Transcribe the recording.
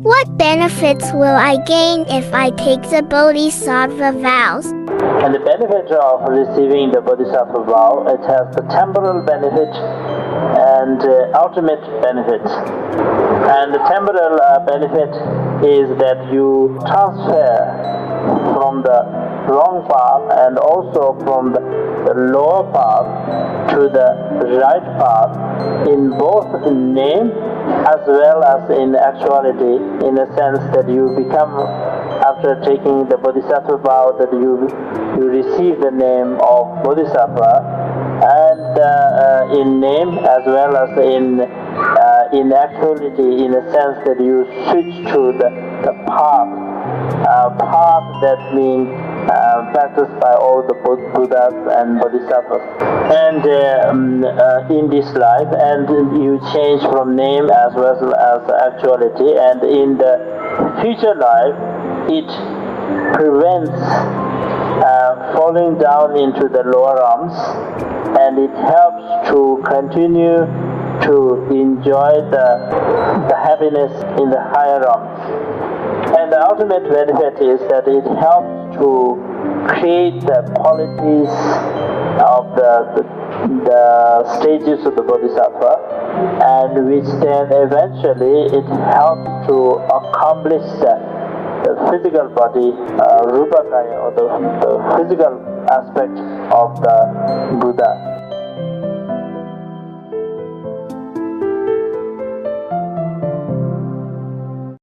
What benefits will I gain if I take the Bodhisattva vows? And the benefit of receiving the Bodhisattva vow, it has the temporal benefit and ultimate benefit. And the temporal benefit is that you transfer from the wrong path and also from the lower path to the right path in both name as well as in actuality, in a sense that you become, after taking the Bodhisattva vow, that you receive the name of Bodhisattva, and in name as well as in actuality, in a sense that you switch to the path that means practiced by all the Buddhas and Bodhisattvas. And in this life, and you change from name as well as actuality, and in the future life, it prevents falling down into the lower realms, and it helps to continue to enjoy the happiness in the higher realms. And the ultimate benefit is that it helps to create the qualities of the stages of the Bodhisattva, and which then eventually it helps to accomplish the physical body, Rupakaya, or the physical aspect of the Buddha.